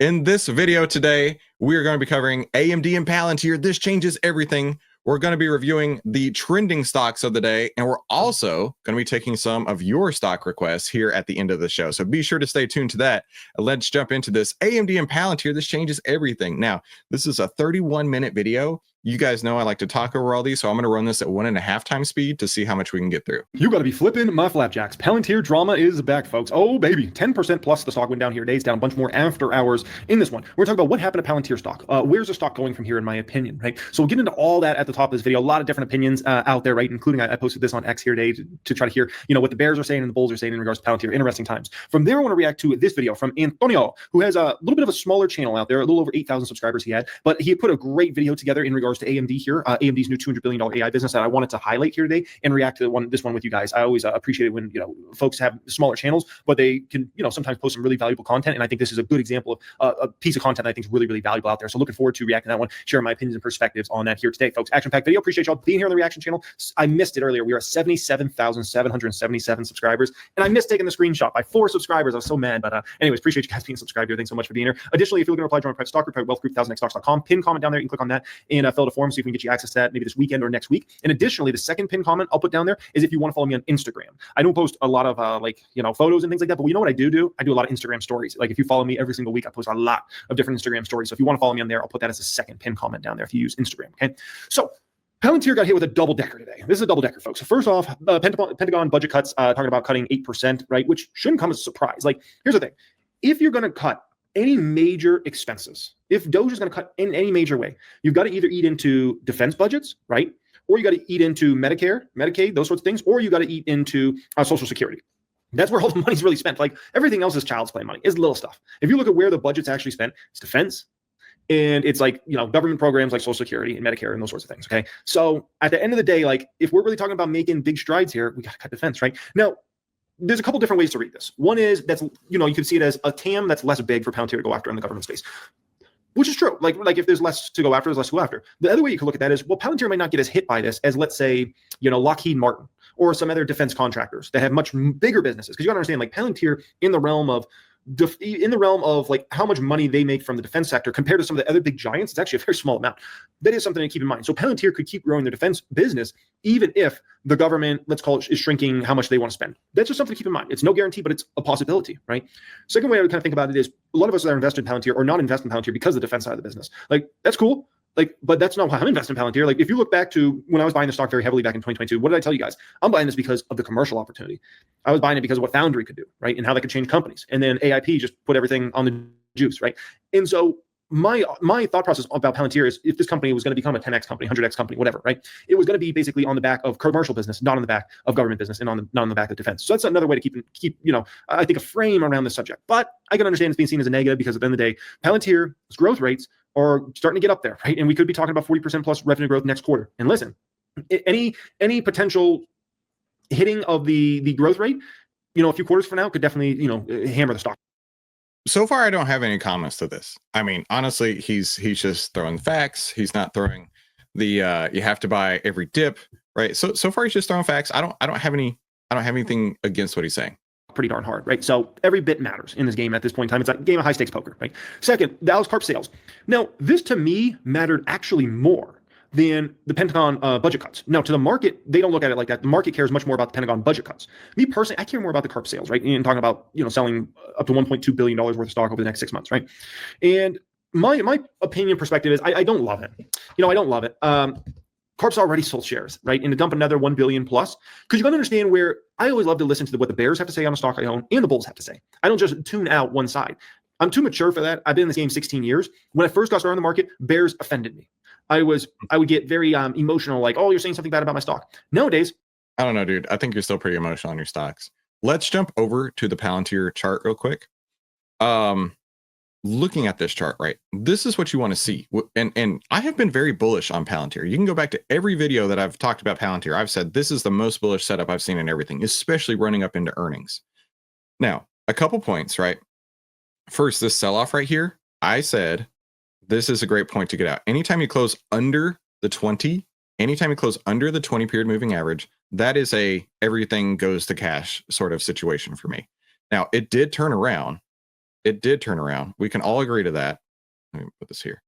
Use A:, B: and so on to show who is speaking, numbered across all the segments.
A: In this video today, we are going to be covering AMD and Palantir. This changes everything. We're going to be reviewing the trending stocks of the day, and we're also going to be taking some of your stock requests here at the end of the show. So be sure to stay tuned to that. Let's jump into this. AMD and Palantir, this changes everything. Now, this is a 31-minute video. You guys know I like to talk over all these, so I'm going to run this at 1.5 times speed to see how much we can get through.
B: You got to be flipping my flapjacks. Palantir drama is back, folks. Oh, baby. 10% plus the stock went down here today. It's down a bunch more after hours in this one. We're talking about what happened to Palantir stock. Where's the stock going from here, in my opinion, right? So we'll get into all that at the top of this video. A lot of different opinions out there, right? Including I posted this on X here today to try to hear, what the bears are saying and the bulls are saying in regards to Palantir. Interesting times. From there, I want to react to this video from Antonio, who has a little bit of a smaller channel out there, a little over 8,000 subscribers he had, but he had put a great video together in regards to AMD here. AMD's new $200 billion AI business that I wanted to highlight here today and react to this one with you guys. I always appreciate it when folks have smaller channels, but they can sometimes post some really valuable content. And I think this is a good example of a piece of content that I think is really, really valuable out there. So looking forward to reacting to that one, sharing my opinions and perspectives on that here today, folks. Action-packed video. Appreciate y'all being here on the reaction channel. I missed it earlier. We are at 77,777 subscribers, and I missed taking the screenshot by 4 subscribers. I was so mad, but anyways, appreciate you guys being subscribed here. Thanks so much for being here. Additionally, if you're looking to apply to join private stock group, private wealth group, 1000xstocks.com, pin comment down there. You can click on that and fill out a form so you can get you access to that maybe this weekend or next week. And additionally, the second pin comment I'll put down there is if you want to follow me on Instagram. I don't post a lot of photos and things like that, but you know what I do? I do a lot of Instagram stories. Like if you follow me every single week, I post a lot of different Instagram stories. So if you want to follow me on there, I'll put that as a second pin comment down there if you use Instagram. Okay. So Palantir got hit with a double decker today. This is a double decker, folks. So first off, Pentagon budget cuts, talking about cutting 8%, right? Which shouldn't come as a surprise. Like, here's the thing. If you're going to cut any major expenses, if Doge is going to cut in any major way, you've got to either eat into defense budgets, right? Or you got to eat into Medicare, Medicaid, those sorts of things, or you got to eat into Social Security. That's where all the money's really spent. Like everything else is child's play money. It's little stuff. If you look at where the budget's actually spent, it's defense. And it's like, government programs like Social Security and Medicare and those sorts of things. Okay. So at the end of the day, like if we're really talking about making big strides here, we got to cut defense, right? Now, there's a couple different ways to read this. One is that's, you can see it as a TAM that's less big for Palantir to go after in the government space, which is true. Like if there's less to go after, there's less to go after. The other way you could look at that is, well, Palantir might not get as hit by this as, let's say, Lockheed Martin or some other defense contractors that have much bigger businesses. Because you got to understand, like Palantir in the realm of like how much money they make from the defense sector compared to some of the other big giants, it's actually a very small amount. That is something to keep in mind. So Palantir could keep growing their defense business even if the government, let's call it, is shrinking how much they want to spend. That's just something to keep in mind. It's no guarantee, but it's a possibility, right? Second way I would kind of think about it is a lot of us that are invested in Palantir or not invest in Palantir because of the defense side of the business. Like that's cool. Like, but that's not how I'm investing in Palantir. Like, if you look back to when I was buying the stock very heavily back in 2022, what did I tell you guys? I'm buying this because of the commercial opportunity. I was buying it because of what Foundry could do, right? And how they could change companies. And then AIP just put everything on the juice, right? And so my thought process about Palantir is if this company was going to become a 10x company, 100x company, whatever, right? It was going to be basically on the back of commercial business, not on the back of government business, and not on the back of defense. So that's another way to keep I think a frame around this subject. But I can understand it's being seen as a negative because at the end of the day, Palantir's growth rates are starting to get up there, right? And we could be talking about 40% plus revenue growth next quarter. And listen, any potential hitting of the growth rate, a few quarters from now could definitely, hammer the stock.
A: So far, I don't have any comments to this. I mean, honestly, he's just throwing facts. He's not throwing the you have to buy every dip, right? So far, he's just throwing facts. I don't have anything against what he's saying.
B: Pretty darn hard, right? So every bit matters in this game at this point in time. It's like a game of high stakes poker, right? Second, the Alice Carp sales. Now, this to me mattered actually more than the Pentagon budget cuts. Now, to the market, they don't look at it like that. The market cares much more about the Pentagon budget cuts. Me personally, I care more about the Carp sales, right? And talking about, selling up to $1.2 billion worth of stock over the next 6 months, right? And my opinion perspective is I don't love it. I don't love it. Carp's already sold shares, right? And to dump another 1 billion plus, because you got to understand where I always love to listen to what the bears have to say on a stock I own and the bulls have to say. I don't just tune out one side. I'm too mature for that. I've been in this game 16 years. When I first got started on the market, bears offended me. I would get very emotional, like, oh, you're saying something bad about my stock. Nowadays,
A: I don't know, dude. I think you're still pretty emotional on your stocks. Let's jump over to the Palantir chart real quick. Looking at this chart, right? This is what you want to see. And I have been very bullish on Palantir. You can go back to every video that I've talked about Palantir. I've said this is the most bullish setup I've seen in everything, especially running up into earnings. Now, a couple points, right? First, this sell-off right here, I said this is a great point to get out. Anytime you close under the 20, anytime you close under the 20 period moving average, that is a everything goes to cash sort of situation for me. Now, it did turn around it did turn around. We can all agree to that. Let me put this here.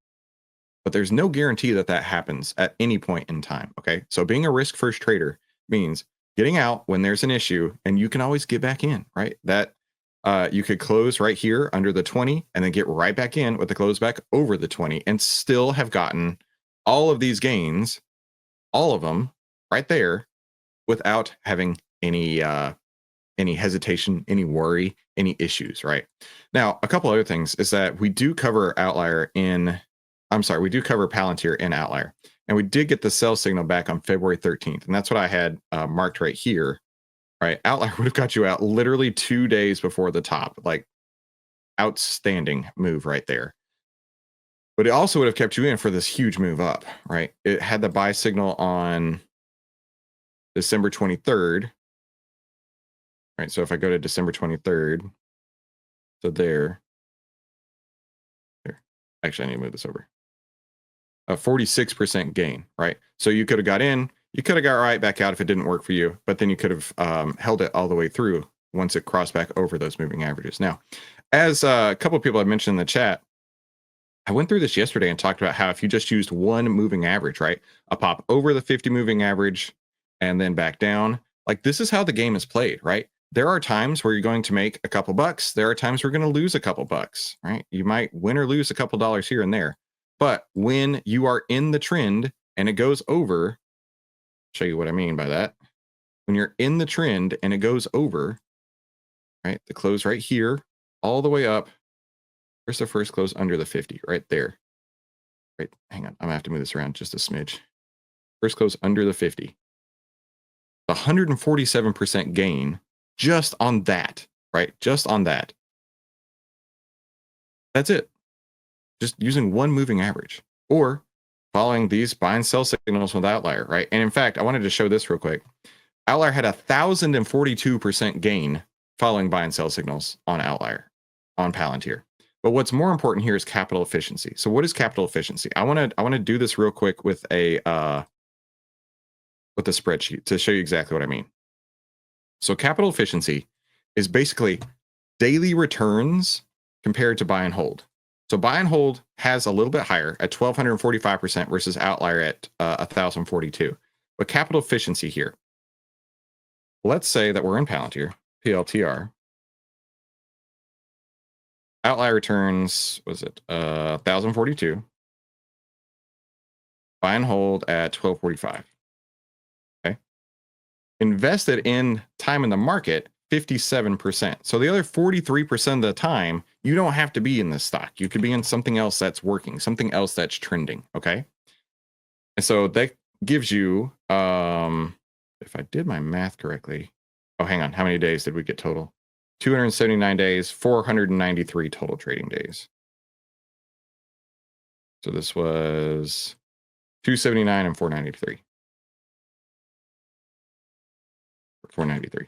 A: But there's no guarantee that that happens at any point in time. Okay. So being a risk first trader means getting out when there's an issue, and you can always get back in, right? That you could close right here under the 20 and then get right back in with the close back over the 20 and still have gotten all of these gains, all of them right there, without having any hesitation, any worry, any issues, right? Now, a couple other things is that we do cover Palantir in OVTLYR, and we did get the sell signal back on February 13th, and that's what I had marked right here, right? OVTLYR would have got you out literally 2 days before the top, like outstanding move right there. But it also would have kept you in for this huge move up, right? It had the buy signal on December 23rd, right? So if I go to December 23rd, so there. Actually, I need to move this over. A 46% gain, right? So you could have got in, you could have got right back out if it didn't work for you, but then you could have held it all the way through once it crossed back over those moving averages. Now, as a couple of people have mentioned in the chat, I went through this yesterday and talked about how if you just used one moving average, right? A pop over the 50 moving average and then back down, like this is how the game is played, right? There are times where you're going to make a couple bucks. There are times we're going to lose a couple bucks, right? You might win or lose a couple dollars here and there. But when you are in the trend and it goes over, show you what I mean by that. When you're in the trend and it goes over, right? The close right here, all the way up. Where's the first close under the 50? Right there. Right. Hang on. I'm going to have to move this around just a smidge. First close under the 50. 147% gain just on that, right? Just on that. That's it. Just using one moving average or following these buy and sell signals with OVTLYR, right? And in fact, I wanted to show this real quick. OVTLYR had 1,042% gain following buy and sell signals on OVTLYR, on Palantir. But what's more important here is capital efficiency. So what is capital efficiency? I want to do this real quick with a spreadsheet to show you exactly what I mean. So capital efficiency is basically daily returns compared to buy and hold. So buy and hold has a little bit higher at 1,245% versus OVTLYR at 1,042. But capital efficiency here, let's say that we're in Palantir, PLTR. OVTLYR returns, was it 1,042? Buy and hold at 1,245. Okay. Invested in time in the market, 57%. So the other 43% of the time, you don't have to be in this stock. You could be in something else that's working, something else that's trending. Okay. And so that gives you, if I did my math correctly, oh, hang on. How many days did we get total? 279 days, 493 total trading days. So this was 279 and 493. 493.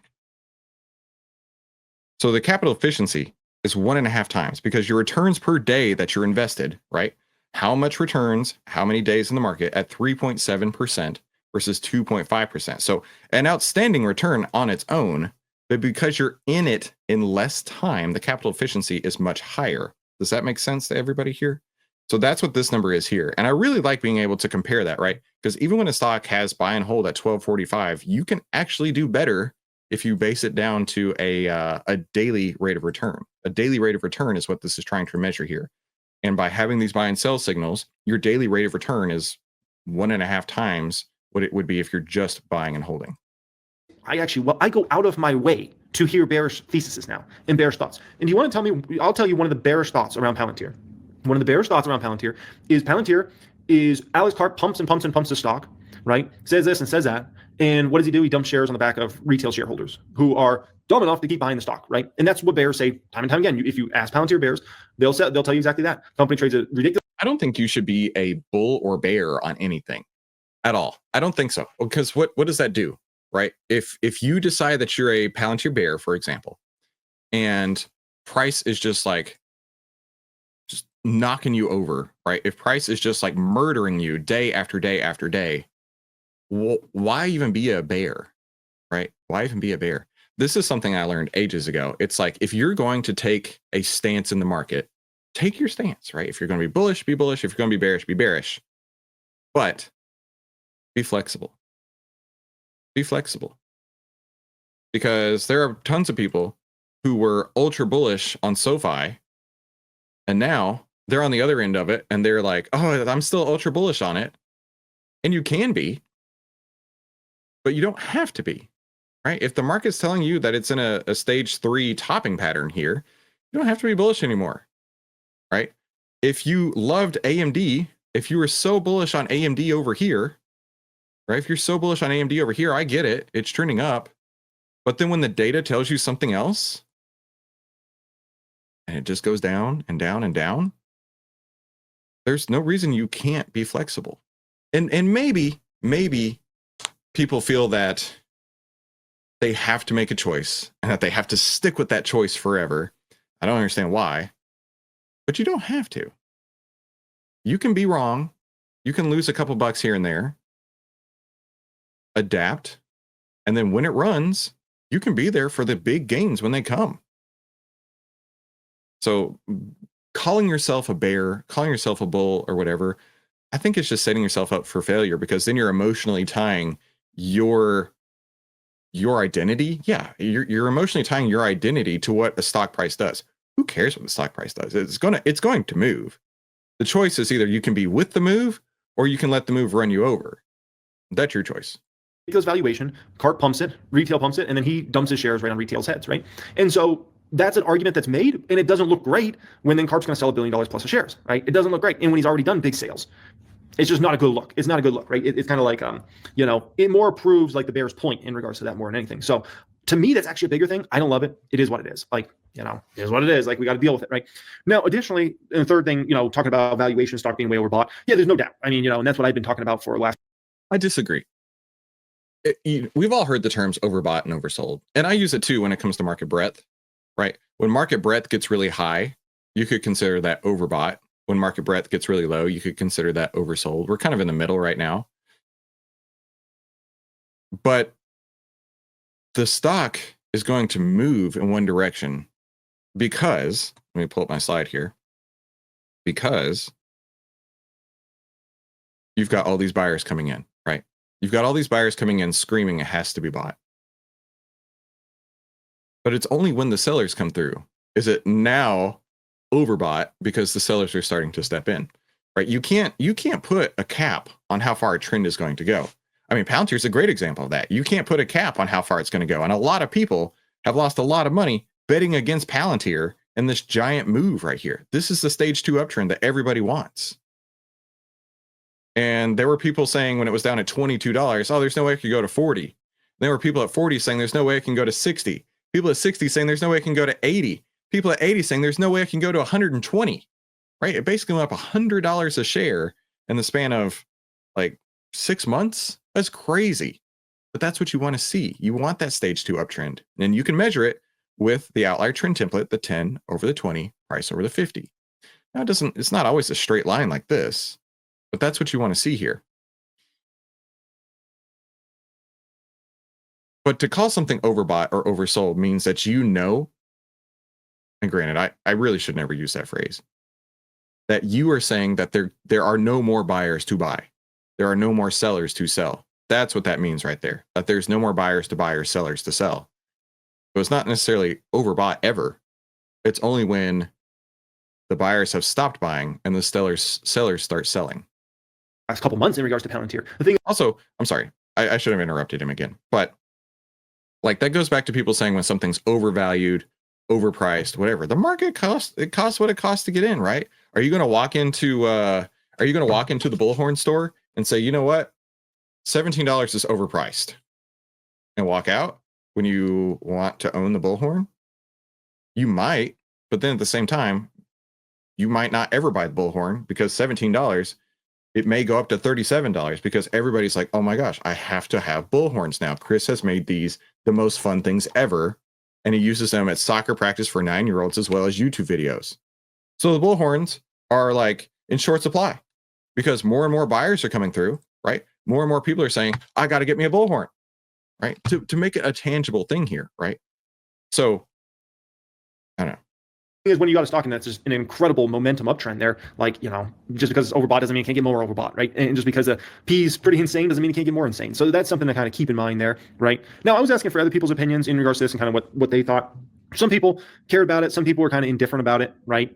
A: So the capital efficiency is 1.5 times because your returns per day that you're invested, right? How much returns, how many days in the market at 3.7% versus 2.5%. So an outstanding return on its own, but because you're in it in less time, the capital efficiency is much higher. Does that make sense to everybody here? So that's what this number is here. And I really like being able to compare that, right? Because even when a stock has buy and hold at 1245, you can actually do better if you base it down to a daily rate of return. A daily rate of return is what this is trying to measure here. And by having these buy and sell signals, your daily rate of return is 1.5 times what it would be if you're just buying and holding.
B: I go out of my way to hear bearish theses now and bearish thoughts. And do you want to tell me, I'll tell you one of the bearish thoughts around Palantir. One of the bearish thoughts around Palantir is Alex Clark pumps and pumps and pumps the stock, right? Says this and says that. And what does he do? He dumps shares on the back of retail shareholders who are dumb enough to keep buying the stock, right? And that's what bears say time and time again. If you ask Palantir bears, they'll tell you exactly that. Company trades a ridiculous.
A: I don't think you should be a bull or bear on anything at all. I don't think so. Because what does that do, right? If you decide that you're a Palantir bear, for example, and price is just knocking you over, right? If price is just like murdering you day after day after day, why even be a bear, right? Why even be a bear? this is something I learned ages ago. It's like, if you're going to take a stance in the market, take your stance, right? If you're going to be bullish, be bullish. If you're going to be bearish, be bearish. But be flexible. Be flexible. Because there are tons of people who were ultra bullish on SoFi, and now they're on the other end of it, and they're like, oh, I'm still ultra bullish on it. And you can be, but you don't have to be, right? If the market's telling you that it's in a stage 3 topping pattern here, you don't have to be bullish anymore, right? If you loved AMD, if you were so bullish on AMD over here, right? If you're so bullish on AMD over here, I get it. It's trending up. But then when the data tells you something else, and it just goes down and down and down, there's no reason you can't be flexible. And maybe people feel that they have to make a choice and that they have to stick with that choice forever. I don't understand why, but you don't have to. You can be wrong. You can lose a couple bucks here and there. Adapt. And then when it runs, you can be there for the big gains when they come. So calling yourself a bear, calling yourself a bull or whatever, I think it's just setting yourself up for failure, because then you're emotionally tying your identity. Yeah, you're emotionally tying your identity to what a stock price does. Who cares what the stock price does? It's going to move. The choice is either you can be with the move or you can let the move run you over. That's your choice.
B: Goes valuation, cart pumps it, retail pumps it, and then he dumps his shares right on retail's heads, right? And so that's an argument that's made, and it doesn't look great when then Carp's going to sell $1 billion plus of shares, right? It doesn't look great. And when he's already done big sales, it's just not a good look. It's not a good look, right? It's kind of like, it more proves like the bear's point in regards to that more than anything. So to me, that's actually a bigger thing. I don't love it. It is what it is. Like, it is what it is. Like, we got to deal with it, right? Now, additionally, and the third thing, talking about valuation, stock being way overbought. Yeah, there's no doubt. I mean, and that's what I've been talking about for last.
A: I disagree. We've all heard the terms overbought and oversold, and I use it too when it comes to market breadth, right? When market breadth gets really high, you could consider that overbought. When market breadth gets really low, you could consider that oversold. We're kind of in the middle right now. But the stock is going to move in one direction because, let me pull up my slide here, because you've got all these buyers coming in, right? You've got all these buyers coming in screaming it has to be bought. But it's only when the sellers come through is it now overbought, because the sellers are starting to step in, right? You can't put a cap on how far a trend is going to go. I mean, Palantir is a great example of that. You can't put a cap on how far it's going to go. And a lot of people have lost a lot of money betting against Palantir and this giant move right here. This is the stage 2 uptrend that everybody wants. And there were people saying when it was down at $22, oh, there's no way it could go to 40. There were people at 40 saying there's no way it can go to 60. People at 60 saying there's no way it can go to 80. People at 80 saying there's no way it can go to 120, right? It basically went up $100 a share in the span of like 6 months. That's crazy. But that's what you want to see. You want that stage 2 uptrend. And you can measure it with the outlier trend template, the 10 over the 20, price over the 50. Now it's not always a straight line like this, but that's what you want to see here. But to call something overbought or oversold means that and granted, I really should never use that phrase, that you are saying that there are no more buyers to buy. There are no more sellers to sell. That's what that means right there, that there's no more buyers to buy or sellers to sell. So it's not necessarily overbought ever. It's only when the buyers have stopped buying and the sellers start selling.
B: Last couple months in regards to Palantir. The thing
A: also, I'm sorry, I should have interrupted him again, but like that goes back to people saying when something's overvalued, overpriced, whatever. The market costs what it costs to get in, right? Are you going to walk into the bullhorn store and say, you know what, $17 is overpriced, and walk out when you want to own the bullhorn? You might, but then at the same time, you might not ever buy the bullhorn, because $17, it may go up to $37 because everybody's like, oh my gosh, I have to have bullhorns now. Chris has made these the most fun things ever, and he uses them at soccer practice for 9-year-olds as well as YouTube videos. So the bullhorns are like in short supply because more and more buyers are coming through, right? More and more people are saying, I got to get me a bullhorn, right? To make it a tangible thing here, right? So I don't know.
B: Is when you got a stock and that's just an incredible momentum uptrend there, like, just because it's overbought doesn't mean it can't get more overbought, right? And just because the P is pretty insane doesn't mean it can't get more insane. So that's something to kind of keep in mind there, right? Now, I was asking for other people's opinions in regards to this and kind of what they thought. Some people cared about it. Some people were kind of indifferent about it, right?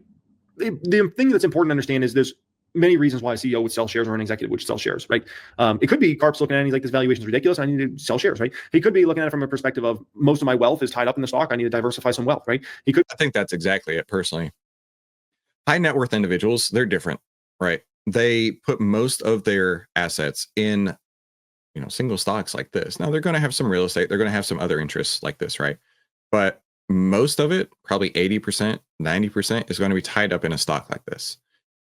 B: The thing that's important to understand is there's many reasons why a CEO would sell shares or an executive would sell shares, right? It could be Carp's looking at it and he's like, this valuation is ridiculous. I need to sell shares, right? He could be looking at it from a perspective of most of my wealth is tied up in the stock. I need to diversify some wealth, right? He could.
A: I think that's exactly it personally. High net worth individuals, they're different, right? They put most of their assets in, single stocks like this. Now they're going to have some real estate. They're going to have some other interests like this, right? But most of it, probably 80%, 90% is going to be tied up in a stock like this.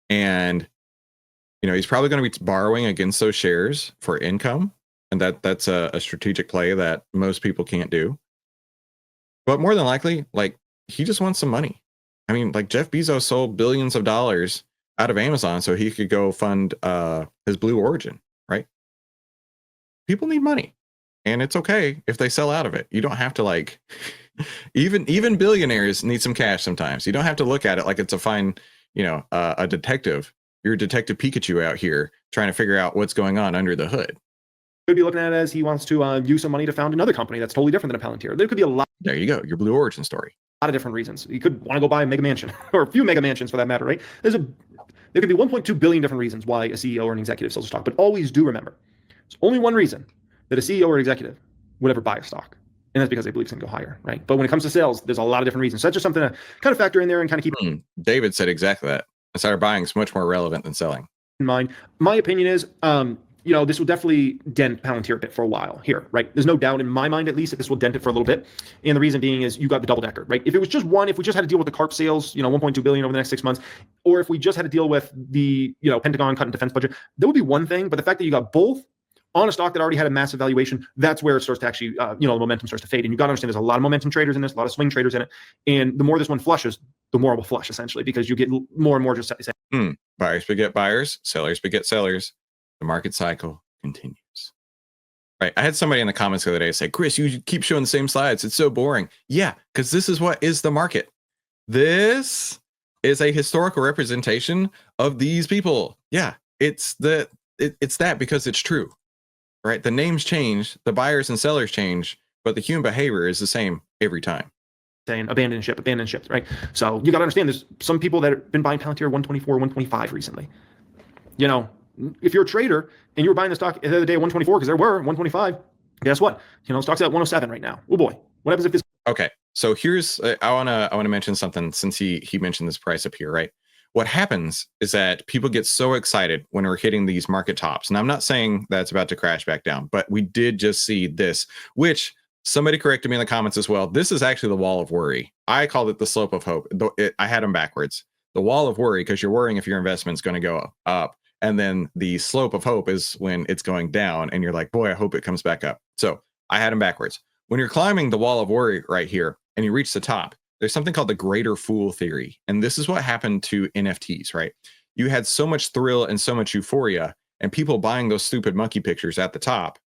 A: And, he's probably going to be borrowing against those shares for income. And that's a strategic play that most people can't do. But more than likely, like, he just wants some money. I mean, like, Jeff Bezos sold billions of dollars out of Amazon so he could go fund his Blue Origin, right? People need money, and it's okay if they sell out of it. You don't have to, like, even billionaires need some cash sometimes. You don't have to look at it like it's a fine, a detective. You're Detective Pikachu out here trying to figure out what's going on under the hood.
B: Could be looking at it as he wants to use some money to found another company that's totally different than a Palantir. There could be a lot.
A: There you go, your Blue Origin story.
B: A lot of different reasons. You could want to go buy a mega mansion or a few mega mansions for that matter, right? There could be 1.2 billion different reasons why a CEO or an executive sells a stock, but always do remember, there's only one reason that a CEO or executive would ever buy a stock, and that's because they believe it's going to go higher, right? But when it comes to sales, there's a lot of different reasons. So that's just something to kind of factor in there and kind of keep.
A: David said exactly that. Insider buying is much more relevant than selling.
B: In mind, my opinion is, this will definitely dent Palantir a bit for a while here, right? There's no doubt in my mind, at least, that this will dent it for a little bit. And the reason being is you got the double decker, right? If it was just one, if we just had to deal with the Carp sales, 1.2 billion over the next 6 months, or if we just had to deal with the, Pentagon cut and defense budget, that would be one thing. But the fact that you got both on a stock that already had a massive valuation, that's where it starts to actually, the momentum starts to fade. And you got to understand there's a lot of momentum traders in this, a lot of swing traders in it. And the more this one flushes, the more it will flush, essentially, because you get more and more just saying,
A: buyers beget buyers, sellers beget sellers. The market cycle continues. Right. I had somebody in the comments the other day say, Chris, you keep showing the same slides. It's so boring. Yeah, because this is what is the market. This is a historical representation of these people. Yeah, it's that because it's true. Right. The names change, the buyers and sellers change, but the human behavior is the same every time.
B: Saying abandon ship, right? So you got to understand there's some people that have been buying Palantir 124, 125 recently. If you're a trader and you were buying the stock the other day at 124 because there were 125, guess what? Stock's at 107 right now. Oh boy, what happens if this?
A: Okay, so here's I wanna mention something since he mentioned this price up here, right? What happens is that people get so excited when we're hitting these market tops, and I'm not saying that it's about to crash back down, but we did just see this, which somebody corrected me in the comments as well. This is actually the wall of worry. I called it the slope of hope. I had them backwards. The wall of worry, because you're worrying if your investment's going to go up. And then the slope of hope is when it's going down and you're like, boy, I hope it comes back up. So I had them backwards. When you're climbing the wall of worry right here and you reach the top, there's something called the greater fool theory. And this is what happened to NFTs, right? You had so much thrill and so much euphoria and people buying those stupid monkey pictures at the top.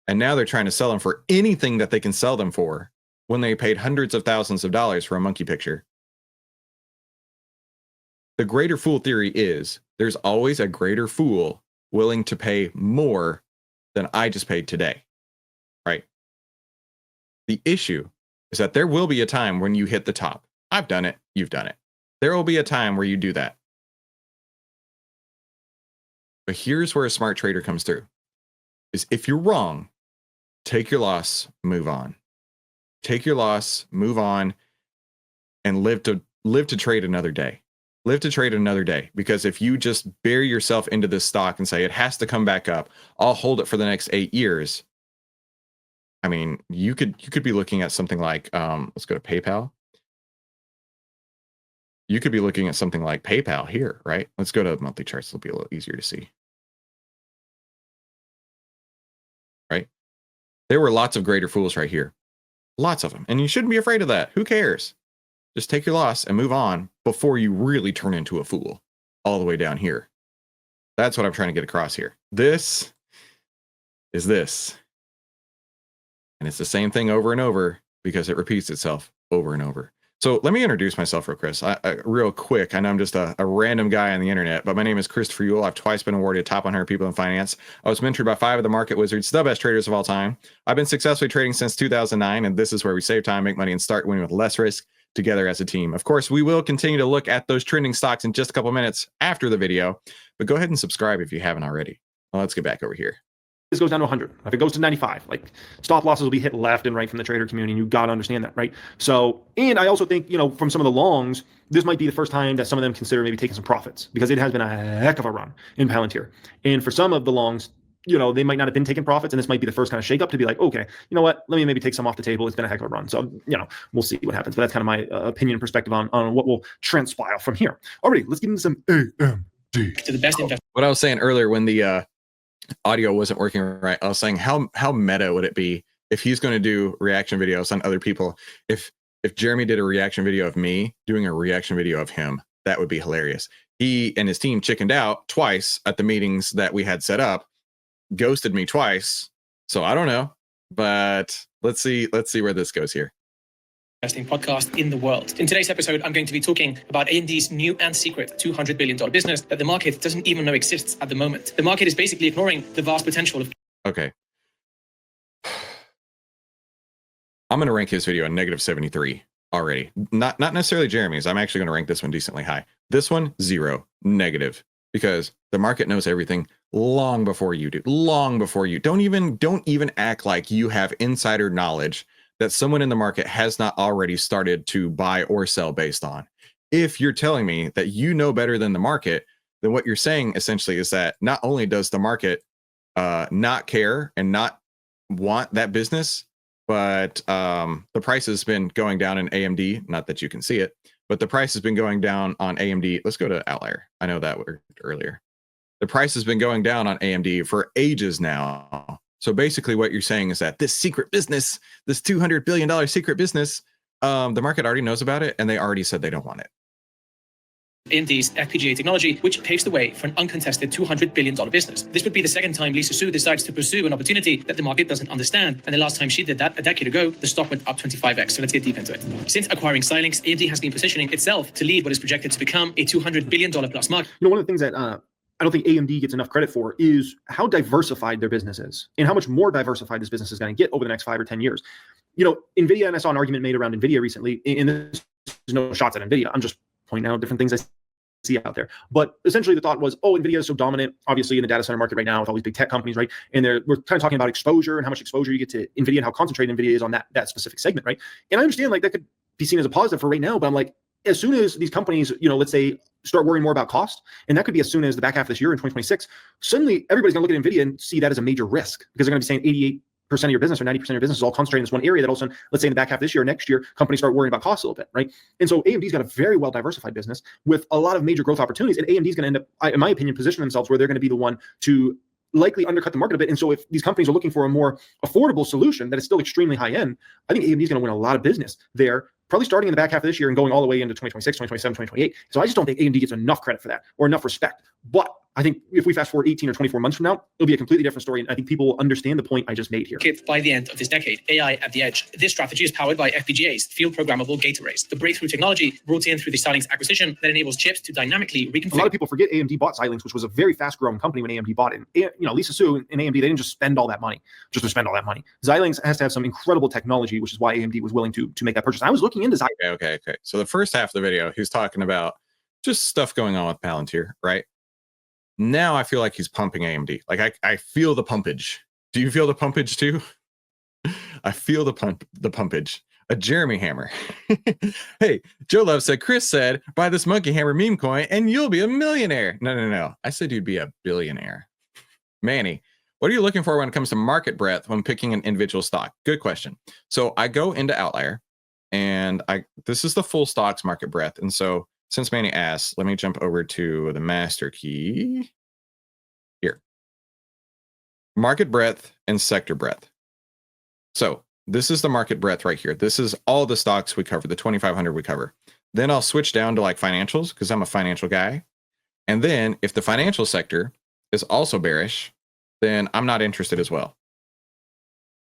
A: And now they're trying to sell them for anything that they can sell them for when they paid hundreds of thousands of dollars for a monkey picture. The greater fool theory is there's always a greater fool willing to pay more than I just paid today, right? The issue is that there will be a time when you hit the top. I've done it. You've done it. There will be a time where you do that. But here's where a smart trader comes through. Is if you're wrong, take your loss, move on. Take your loss, move on, and live to trade another day. Live to trade another day. Because if you just bury yourself into this stock and say it has to come back up, I'll hold it for the next 8 years. I mean, you could be looking at something like let's go to PayPal. You could be looking at something like PayPal here, right? Let's go to monthly charts. It'll be a little easier to see. Right? There were lots of greater fools right here. Lots of them. And you shouldn't be afraid of that. Who cares? Just take your loss and move on before you really turn into a fool all the way down here. That's what I'm trying to get across here. This is this. And it's the same thing over and over. because it repeats itself over and over. So let me introduce myself real quick. I know I'm just a random guy on the internet, but my name is Christopher Ewell. I've twice been awarded top 100 people in finance. I was mentored by 5 of the market wizards, the best traders of all time. I've been successfully trading since 2009, and this is where we save time, make money, and start winning with less risk together as a team. Of course, we will continue to look at those trending stocks in just a couple minutes after the video, but go ahead and subscribe if you haven't already. Well, let's get back over here.
B: This goes down to 100. If it goes to 95, like stop losses will be hit left and right from the trader community. And you got to understand that, right? So, and I also think, from some of the longs, this might be the first time that some of them consider maybe taking some profits because it has been a heck of a run in Palantir. And for some of the longs, they might not have been taking profits, and this might be the first kind of shake up to be like, okay, you know what? Let me maybe take some off the table. It's been a heck of a run. So, we'll see what happens. But that's kind of my opinion and perspective on what will transpire from here. Alrighty, let's get into some AMD.
C: To the best investor.
A: What I was saying earlier when the audio wasn't working right, I was saying how meta would it be if he's going to do reaction videos on other people? If Jeremy did a reaction video of me doing a reaction video of him, that would be hilarious. He and his team chickened out twice at the meetings that we had set up, ghosted me twice. So I don't know, but let's see where this goes here.
C: Investing podcast in the world. In today's episode, I'm going to be talking about AMD's new and secret $200 billion business that the market doesn't even know exists at the moment. The market is basically ignoring the vast potential of...
A: Okay. I'm going to rank his video a -73 already. Not necessarily Jeremy's. I'm actually going to rank this one decently high. This one, 0, negative, because the market knows everything long before you do. Long before you. Don't even act like you have insider knowledge that someone in the market has not already started to buy or sell based on. If you're telling me that you know better than the market, then what you're saying essentially is that not only does the market not care and not want that business, but the price has been going down in AMD. Not that you can see it, but the price has been going down on AMD. Let's go to OVTLYR. I know that worked earlier. The price has been going down on AMD for ages now. So basically what you're saying is that this secret business, this $200 billion secret business, the market already knows about it, and they already said they don't want it.
C: AMD's FPGA technology, which paves the way for an uncontested $200 billion business. This would be the second time Lisa Su decides to pursue an opportunity that the market doesn't understand. And the last time she did that, a decade ago, the stock went up 25x. So let's get deep into it. Since acquiring Xilinx, AMD has been positioning itself to lead what is projected to become a $200 billion plus market.
B: One of the things that I don't think AMD gets enough credit for is how diversified their business is and how much more diversified this business is going to get over the next 5 or 10 years. NVIDIA, and I saw an argument made around NVIDIA recently, and there's no shots at NVIDIA. I'm just pointing out different things I see out there. But essentially the thought was, NVIDIA is so dominant, obviously in the data center market right now with all these big tech companies, right? And we're kind of talking about exposure and how much exposure you get to NVIDIA and how concentrated NVIDIA is on that specific segment, right? And I understand that could be seen as a positive for right now, but I'm like, as soon as these companies, let's say, start worrying more about cost, and that could be as soon as the back half of this year in 2026, suddenly everybody's going to look at NVIDIA and see that as a major risk because they're going to be saying 88% of your business or 90% of your business is all concentrated in this one area that all of a sudden, let's say in the back half of this year or next year, companies start worrying about costs a little bit, right? And so AMD's got a very well diversified business with a lot of major growth opportunities, and AMD's going to end up, in my opinion, position themselves where they're going to be the one to likely undercut the market a bit. And so if these companies are looking for a more affordable solution that is still extremely high end, I think AMD is going to win a lot of business there, probably starting in the back half of this year and going all the way into 2026, 2027, 2028. So I just don't think AMD gets enough credit for that or enough respect. But I think if we fast forward 18 or 24 months from now, it'll be a completely different story. And I think people will understand the point I just made here.
C: By the end of this decade, AI at the edge. This strategy is powered by FPGAs, field programmable gate arrays, the breakthrough technology brought in through the Xilinx acquisition that enables chips to dynamically reconfigure.
B: A lot of people forget AMD bought Xilinx, which was a very fast-growing company when AMD bought it. Lisa Su and AMD, they didn't just spend all that money just to spend all that money. Xilinx has to have some incredible technology, which is why AMD was willing to make that purchase. I was looking into Xilinx.
A: Okay. So the first half of the video, he's talking about just stuff going on with Palantir, right? Now I feel like he's pumping AMD. Like I feel the pumpage. Do you feel the pumpage too? I feel the pumpage. A Jeremy hammer. Hey, Joe Love said, Chris said, buy this monkey hammer meme coin and you'll be a millionaire. No. I said you'd be a billionaire. Manny, what are you looking for when it comes to market breadth when picking an individual stock? Good question. So I go into OVTLYR and this is the full stocks market breadth. And so since Manny asked, let me jump over to the master key here. Market breadth and sector breadth. So this is the market breadth right here. This is all the stocks we cover, the 2,500 we cover. Then I'll switch down to like financials because I'm a financial guy. And then if the financial sector is also bearish, then I'm not interested as well.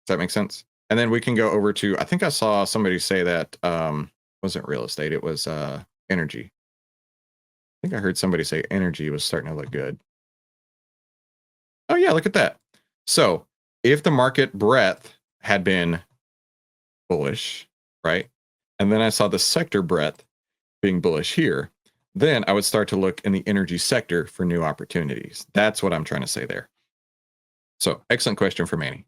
A: Does that make sense? And then we can go over to, I think I saw somebody say that wasn't real estate, it was energy. I think I heard somebody say energy was starting to look good. Oh yeah, look at that. So if the market breadth had been bullish, right? And then I saw the sector breadth being bullish here, then I would start to look in the energy sector for new opportunities. That's what I'm trying to say there. So excellent question for Manny.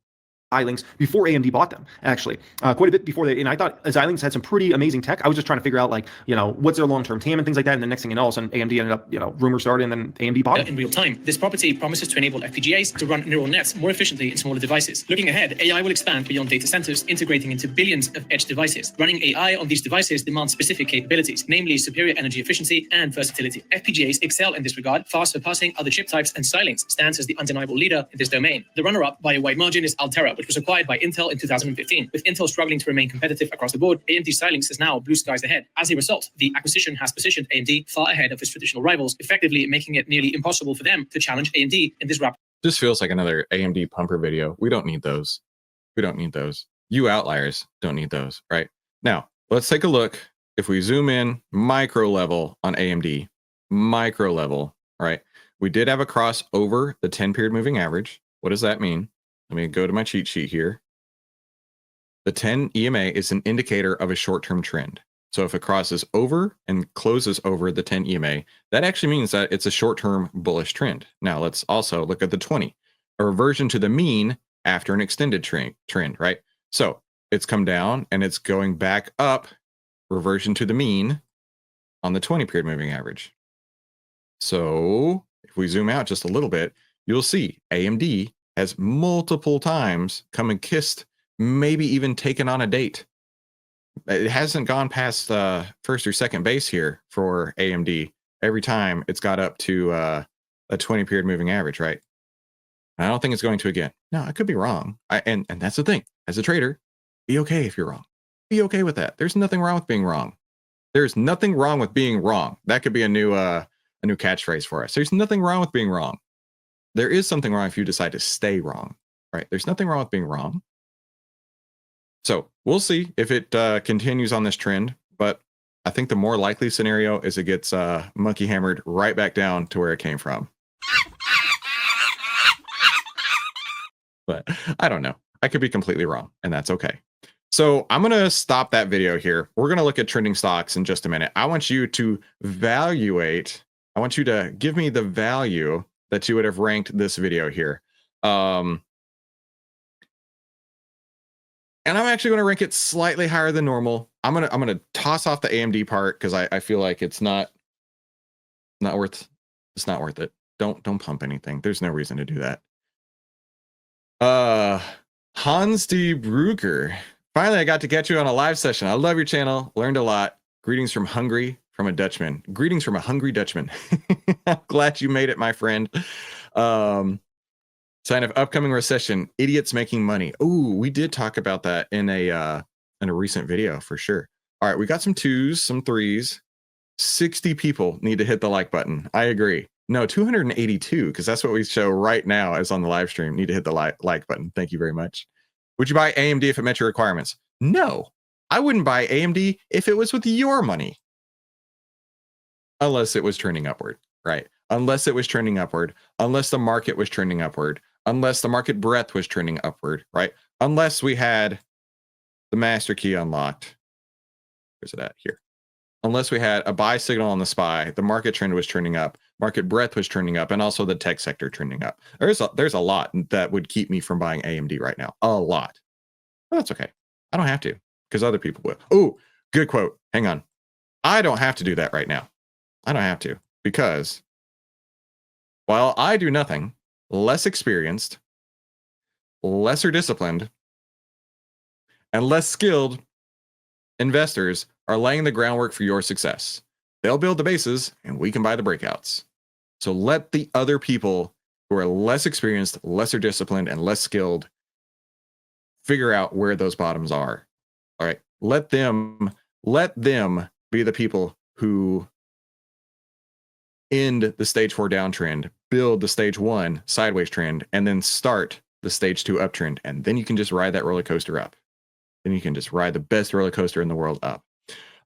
B: Xilinx before AMD bought them, actually, quite a bit before they. And I thought Xilinx had some pretty amazing tech. I was just trying to figure out, like, what's their long-term TAM and things like that. And the next thing you know, all of a sudden AMD ended up, rumors started, and then AMD bought it
C: in real time. This property promises to enable FPGAs to run neural nets more efficiently in smaller devices. Looking ahead, AI will expand beyond data centers, integrating into billions of edge devices. Running AI on these devices demands specific capabilities, namely superior energy efficiency and versatility. FPGAs excel in this regard, far surpassing other chip types, and Xilinx stands as the undeniable leader in this domain. The runner-up by a wide margin is Altera, which was acquired by Intel in 2015. With Intel struggling to remain competitive across the board, AMD Xilinx is now blue skies ahead. As a result, the acquisition has positioned AMD far ahead of its traditional rivals, effectively making it nearly impossible for them to challenge AMD in this rapid.
A: This feels like another AMD pumper video. We don't need those. We don't need those. You outliers don't need those, right? Now, let's take a look. If we zoom in micro level on AMD, micro level, right? We did have a cross over the 10-period moving average. What does that mean? Let me go to my cheat sheet here. The 10 EMA is an indicator of a short-term trend. So if it crosses over and closes over the 10 EMA, that actually means that it's a short-term bullish trend. Now let's also look at the 20, a reversion to the mean after an extended trend, right? So it's come down and it's going back up, reversion to the mean on the 20-period moving average. So if we zoom out just a little bit, you'll see AMD has multiple times come and kissed, maybe even taken on a date. It hasn't gone past first or second base here for AMD every time it's got up to a 20-period moving average, right? I don't think it's going to again. No, I could be wrong. And that's the thing. As a trader, be okay if you're wrong. Be okay with that. There's nothing wrong with being wrong. There's nothing wrong with being wrong. That could be a new catchphrase for us. There's nothing wrong with being wrong. There is something wrong if you decide to stay wrong, right? There's nothing wrong with being wrong. So we'll see if it continues on this trend, but I think the more likely scenario is it gets monkey hammered right back down to where it came from. But I don't know. I could be completely wrong, and that's okay. So I'm going to stop that video here. We're going to look at trending stocks in just a minute. I want you to evaluate. I want you to give me the value that you would have ranked this video here. And I'm actually going to rank it slightly higher than normal. I'm gonna toss off the AMD part because I feel like it's not worth it. Don't pump anything. There's no reason to do that. Hans D. Brucker. Finally, I got to catch you on a live session. I love your channel. Learned a lot. Greetings from Hungary, from a Dutchman. Greetings from a hungry Dutchman. I'm glad you made it, my friend. Sign of upcoming recession, idiots making money. Oh, we did talk about that in a recent video for sure. All right, we got some 2s, some 3s. 60 people need to hit the like button. I agree. No, 282, because that's what we show right now as on the live stream. Need to hit the like button. Thank you very much. Would you buy AMD if it met your requirements? No, I wouldn't buy AMD if it was with your money. Unless it was trending upward, right? Unless it was trending upward, unless the market was trending upward, unless the market breadth was trending upward, right? Unless we had the master key unlocked. Where's it at? Here. Unless we had a buy signal on the SPY, the market trend was trending up, market breadth was trending up, and also the tech sector trending up. There's a lot that would keep me from buying AMD right now. A lot. But that's okay. I don't have to, because other people will. Oh, good quote. Hang on. I don't have to do that right now. I don't have to, because while I do nothing, less experienced, lesser disciplined, and less skilled investors are laying the groundwork for your success. They'll build the bases and we can buy the breakouts. So let the other people who are less experienced, lesser disciplined, and less skilled figure out where those bottoms are. All right. Let them be the people who end the stage 4 downtrend, build the stage 1 sideways trend, and then start the stage 2 uptrend. And then you can just ride that roller coaster up. Then you can just ride the best roller coaster in the world up.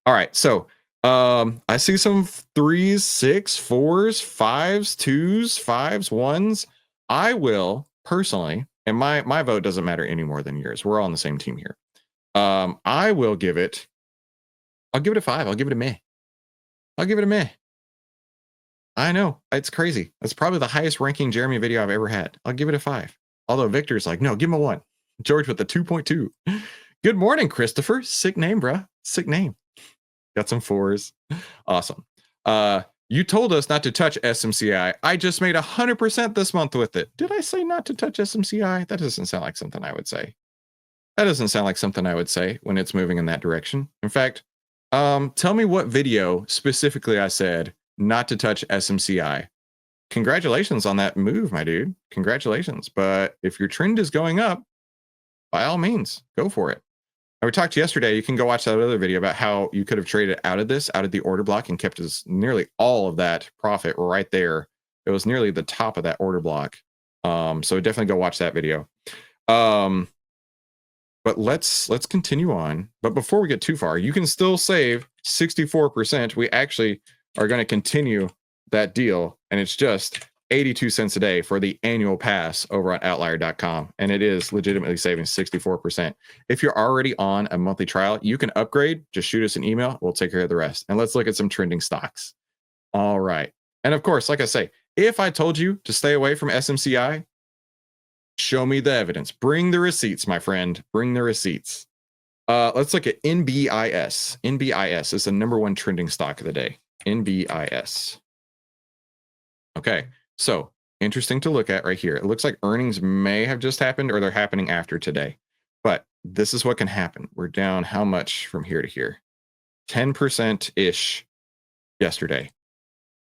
A: All right, so I see some 3s, 6, 4s, 5s, 2s, 5s, 1s. I will personally, and my vote doesn't matter any more than yours. We're all on the same team here. I will give it. I'll give it a 5. I'll give it a meh. I'll give it a meh. I know, it's crazy. That's probably the highest ranking Jeremy video I've ever had. I'll give it a 5. Although Victor's like, no, give him a 1. George with the 2.2. Good morning, Christopher. Sick name, bruh. Sick name. Got some 4s. Awesome. You told us not to touch SMCI. I just made 100% this month with it. Did I say not to touch SMCI? That doesn't sound like something I would say. That doesn't sound like something I would say when it's moving in that direction. In fact, tell me what video specifically I said not to touch SMCI. Congratulations on that move, my dude. Congratulations. But if your trend is going up, by all means, go for it. We talked yesterday. You can go watch that other video about how you could have traded out of this, out of the order block, and kept nearly all of that profit right there. It was nearly the top of that order block. So definitely go watch that video. But let's continue on. But before we get too far, you can still save 64%. We actually are going to continue that deal, and it's just 82 cents a day for the annual pass over on OVTLYR.com, and it is legitimately saving 64%. If you're already on a monthly trial, you can upgrade. Just shoot us an email. We'll take care of the rest. And let's look at some trending stocks. All right. And of course, like I say, if I told you to stay away from SMCI, show me the evidence. Bring the receipts, my friend. Bring the receipts. Let's look at NBIS. NBIS is the #1 trending stock of the day. NBIS. Okay. So interesting to look at right here. It looks like earnings may have just happened or they're happening after today. But this is what can happen. We're down how much from here to here? 10%-ish yesterday.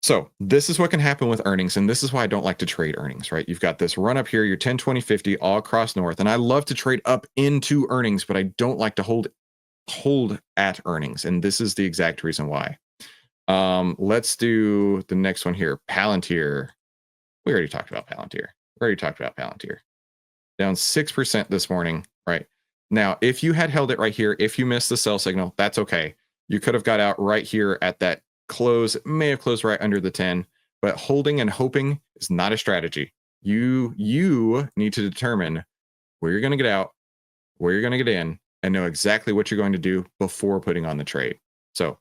A: So this is what can happen with earnings. And this is why I don't like to trade earnings, right? You've got this run up here, your 10, 20, 50 all across north. And I love to trade up into earnings, but I don't like to hold at earnings. And this is the exact reason why. Let's do the next one here. Palantir. We already talked about Palantir. Down 6% this morning, right? Now, if you had held it right here, if you missed the sell signal, that's okay. You could have got out right here at that close. It may have closed right under the 10, but holding and hoping is not a strategy. You need to determine where you're going to get out, where you're going to get in, and know exactly what you're going to do before putting on the trade. So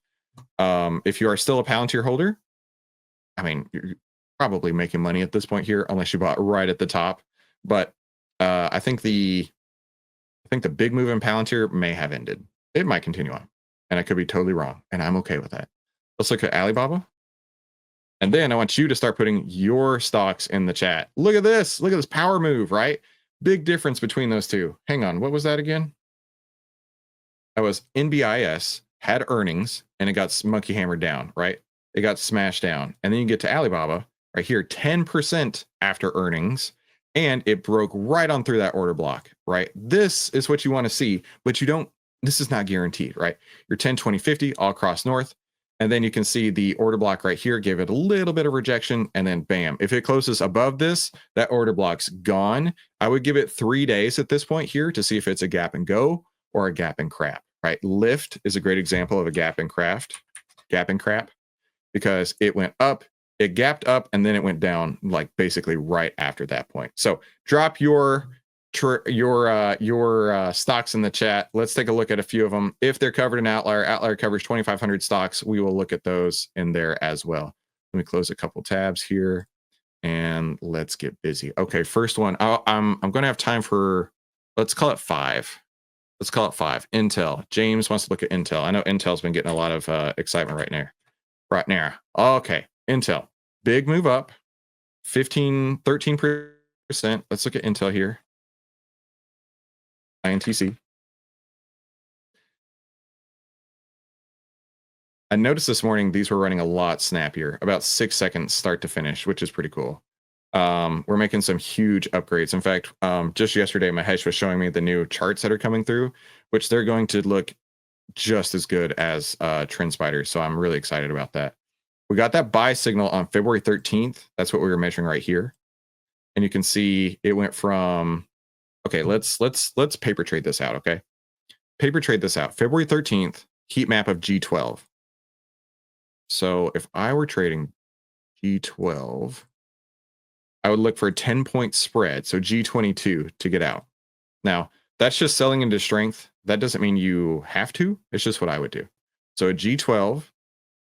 A: if you are still a Palantir holder, I mean, you're probably making money at this point here, unless you bought right at the top. But I think the big move in Palantir may have ended. It might continue on, and I could be totally wrong, and I'm okay with that. Let's look at Alibaba, and then I want you to start putting your stocks in the chat. Look at this power move, right? Big difference between those two. Hang on, what was that again? That was NBIS had earnings, and it got monkey hammered down, right? It got smashed down, and then you get to Alibaba right here, 10% after earnings, and it broke right on through that order block, right? This is what you want to see, but you don't. This is not guaranteed, right? Your 10, 20, 50 all across north, and then you can see the order block right here gave it a little bit of rejection, and then bam. If it closes above this, that order block's gone. I would give it 3 days at this point here to see if it's a gap and go or a gap and crap, right? Lyft is a great example of a gap and crap, because it went up, it gapped up, and then it went down like basically right after that point. So drop your stocks in the chat. Let's take a look at a few of them. If they're covered in OVTLYR, OVTLYR covers 2,500 stocks. We will look at those in there as well. Let me close a couple tabs here, and let's get busy. Okay, first one. I'm going to have time for. Let's call it 5. Intel. James wants to look at Intel. I know Intel's been getting a lot of excitement right now. Okay, Intel. Big move up. 13%. Let's look at Intel here. INTC. I noticed this morning these were running a lot snappier, about 6 seconds start to finish, which is pretty cool. We're making some huge upgrades. In fact, just yesterday, Mahesh was showing me the new charts that are coming through, which they're going to look just as good as TrendSpider. So I'm really excited about that. We got that buy signal on February 13th. That's what we were measuring right here. And you can see it went from, okay, let's paper trade this out, okay? paper trade this out. February 13th, heat map of G12. So if I were trading G12, I would look for a 10-point spread, so G22 to get out. Now, that's just selling into strength. That doesn't mean you have to. It's just what I would do. So a G12,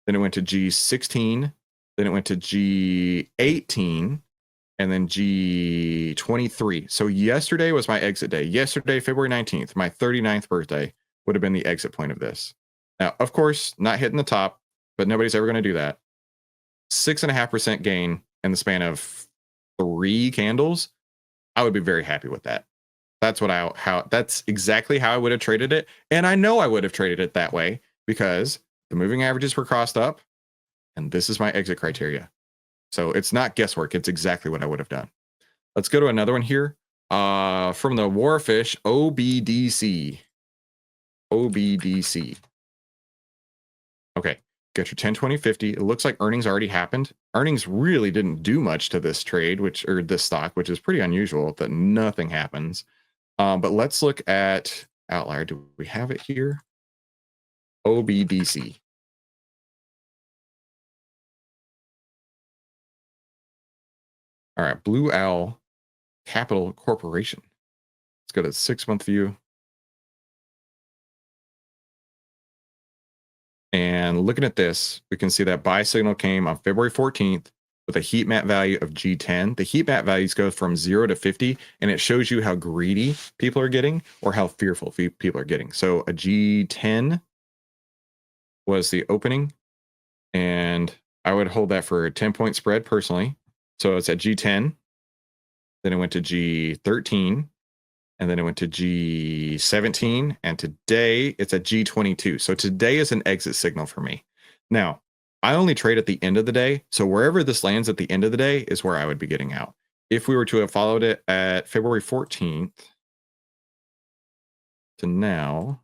A: then it went to G16, then it went to G18, and then G23. So yesterday was my exit day. Yesterday, February 19th, my 39th birthday, would have been the exit point of this. Now, of course, not hitting the top, but nobody's ever going to do that. 6.5% gain in the span of 3 candles. I would be very happy with that. That's that's exactly how I would have traded it. And I know I would have traded it that way because the moving averages were crossed up, and this is my exit criteria. So it's not guesswork. It's exactly what I would have done. Let's go to another one here. From the Warfish, OBDC. OBDC. Okay, got your 10, 20, 50. It looks like earnings already happened. Earnings really didn't do much to this trade, or this stock, which is pretty unusual that nothing happens. But let's look at Outlier. Do we have it here? OBDC. All right, Blue Owl Capital Corporation. Let's go to the 6-month view. And looking at this, we can see that buy signal came on February 14th with a heat map value of G10. The heat map values go from 0 to 50, and it shows you how greedy people are getting or how fearful people are getting. So a G10 was the opening, and I would hold that for a 10-point spread personally. So it's at G10, then it went to G13, and then it went to G17, and today it's at G22. So today is an exit signal for me. Now, I only trade at the end of the day, so wherever this lands at the end of the day is where I would be getting out. If we were to have followed it at February 14th to now,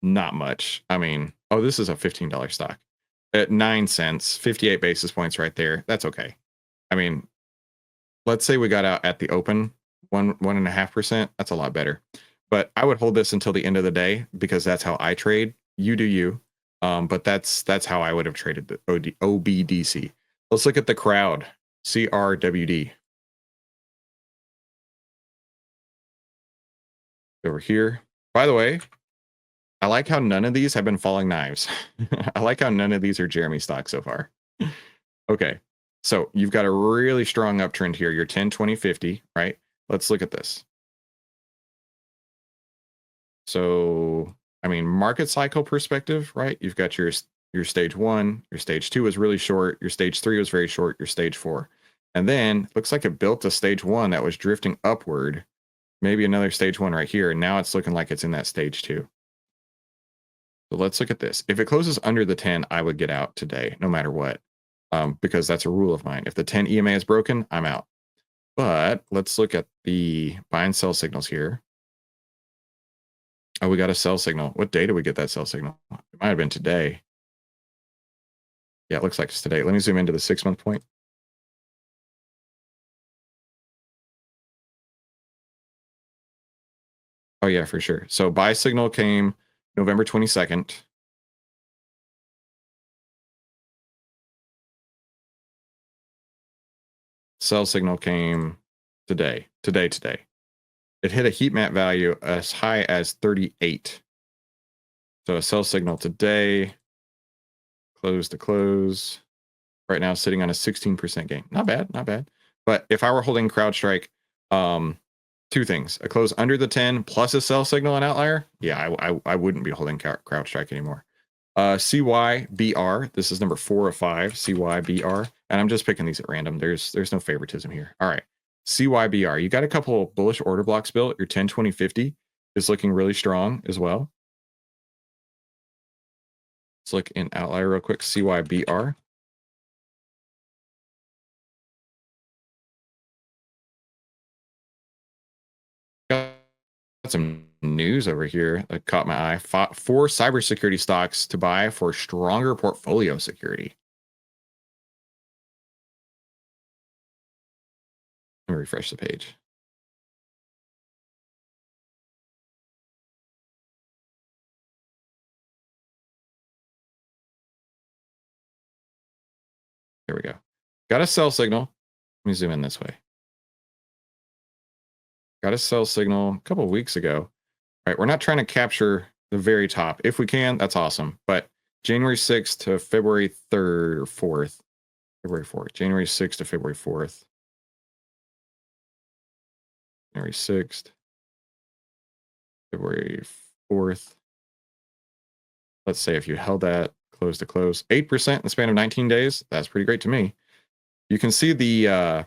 A: not much. I mean, oh, this is a $15 stock. At 9 cents, 58 basis points right there. That's okay. I mean, let's say we got out at the open, 1.5%. That's a lot better. But I would hold this until the end of the day because that's how I trade. You do you. But that's how I would have traded the OBDC. Let's look at the crowd. CRWD. Over here. By the way, I like how none of these have been falling knives. I like how none of these are Jeremy stocks so far. Okay. So you've got a really strong uptrend here. You're 10, 20, 50, right? Let's look at this. So, I mean, market cycle perspective, right? You've got your stage 1, your stage 2 was really short, your stage 3 was very short, your stage 4. And then looks like it built a stage 1 that was drifting upward. Maybe another stage 1 right here. And now it's looking like it's in that stage 2. So let's look at this. If it closes under the 10, I would get out today, no matter what, because that's a rule of mine. If the 10 EMA is broken, I'm out. But let's look at the buy and sell signals here. Oh, we got a sell signal. What day did we get that sell signal? It might have been today. Yeah, it looks like it's today. Let me zoom into the 6-month point. Oh, yeah, for sure. So buy signal came November 22nd. Sell signal came today. Today. It hit a heat map value as high as 38. So a sell signal today, close to close. Right now sitting on a 16% gain. Not bad. But if I were holding CrowdStrike, 2 things. A close under the 10 plus a sell signal and outlier. Yeah, I wouldn't be holding CrowdStrike anymore. CYBR. This is number 4 of 5. CYBR. And I'm just picking these at random. There's no favoritism here. All right. CYBR. You got a couple bullish order blocks built. Your 10, 20, 50 is looking really strong as well. Let's look in outlier real quick. CYBR. Got some news over here that caught my eye. 4 cybersecurity stocks to buy for stronger portfolio security. Let me refresh the page. we go. Got a sell signal. Let me zoom in this way. Got a sell signal a couple of weeks ago. All right, we're not trying to capture the very top. If we can, that's awesome. But January 6th to February 3rd or 4th. February 4th. January 6th to February 4th. January 6th. February 4th. Let's say if you held that close to close, 8% in the span of 19 days, that's pretty great to me. You can see the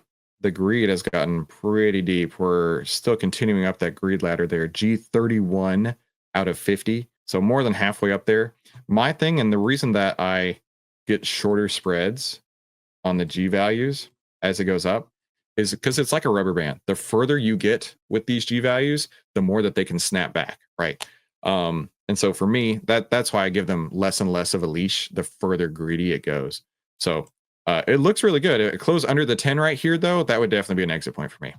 A: greed has gotten pretty deep. We're still continuing up that greed ladder there. G31 out of 50. So more than halfway up there. My thing, and the reason that I get shorter spreads on the G values as it goes up, is because it's like a rubber band. The further you get with these G values, the more that they can snap back, right? And so for me, that's why I give them less and less of a leash the further greedy it goes. So it looks really good. It closed under the 10 right here, though. That would definitely be an exit point for me.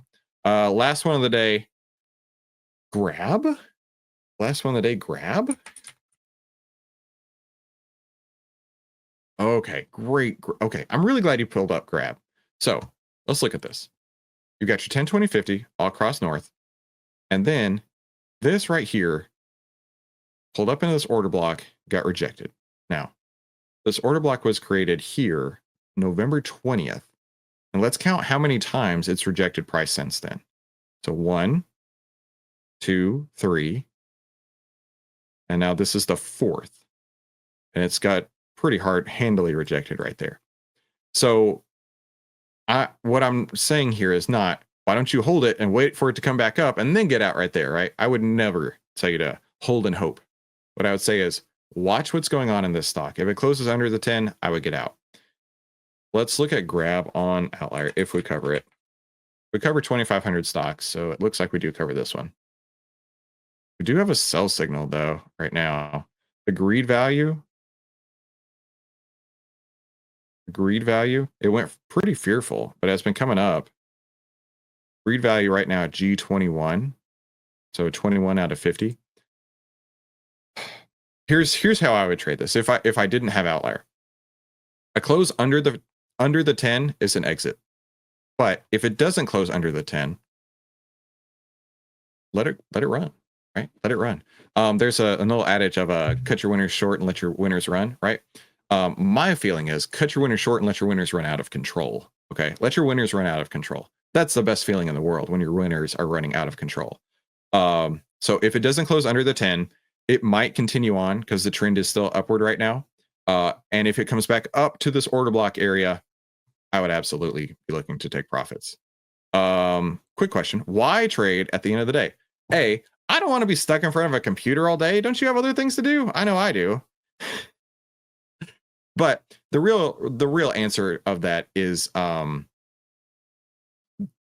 A: Last one of the day, grab. Last one of the day, grab. Okay, great. Okay, I'm really glad you pulled up grab. So let's look at this. You got your 10, 20, 50 all across north. And then this right here pulled up into this order block, got rejected. Now, this order block was created here November 20th. And let's count how many times it's rejected price since then. So 1, 2, 3. And now this is the 4th. And it's got pretty hard, handily rejected right there. So what I'm saying here is not, why don't you hold it and wait for it to come back up and then get out right there, right? I would never tell you to hold and hope. What I would say is watch what's going on in this stock. If it closes under the 10, I would get out. Let's look at grab on outlier if we cover it. We cover 2,500 stocks, so it looks like we do cover this one. We do have a sell signal, though, right now. The greed value, it went pretty fearful, but it's been coming up. Greed value right now at G21, so 21 out of 50. Here's how I would trade this if I didn't have outlier. A close under the 10 is an exit. But if it doesn't close under the 10, let it run, right? Let it run. There's an old adage of cut your winners short and let your winners run, right? My feeling is cut your winners short and let your winners run out of control. Okay, let your winners run out of control. That's the best feeling in the world when your winners are running out of control. So if it doesn't close under the 10, it might continue on because the trend is still upward right now. And if it comes back up to this order block area, I would absolutely be looking to take profits. Quick question. Why trade at the end of the day? A, I don't want to be stuck in front of a computer all day. Don't you have other things to do? I know I do. But the real answer of that is the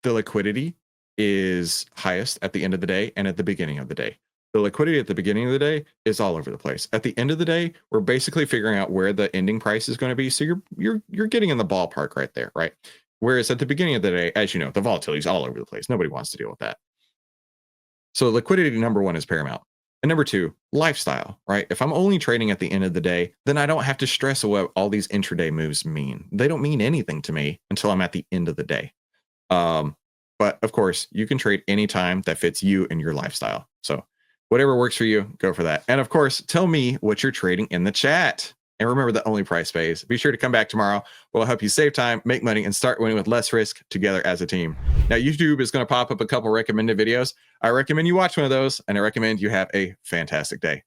A: liquidity is highest at the end of the day and at the beginning of the day. The liquidity at the beginning of the day is all over the place. At the end of the day, we're basically figuring out where the ending price is going to be. So you're getting in the ballpark right there, right? Whereas at the beginning of the day, as you know, the volatility is all over the place. Nobody wants to deal with that. So liquidity, number one, is paramount. And number two, lifestyle, right? If I'm only trading at the end of the day, then I don't have to stress what all these intraday moves mean. They don't mean anything to me until I'm at the end of the day. But of course, you can trade anytime that fits you and your lifestyle. So whatever works for you, go for that. And of course, tell me what you're trading in the chat. And remember that only price pays. Be sure to come back tomorrow. We'll help you save time, make money, and start winning with less risk together as a team. Now, YouTube is going to pop up a couple recommended videos. I recommend you watch one of those, and I recommend you have a fantastic day.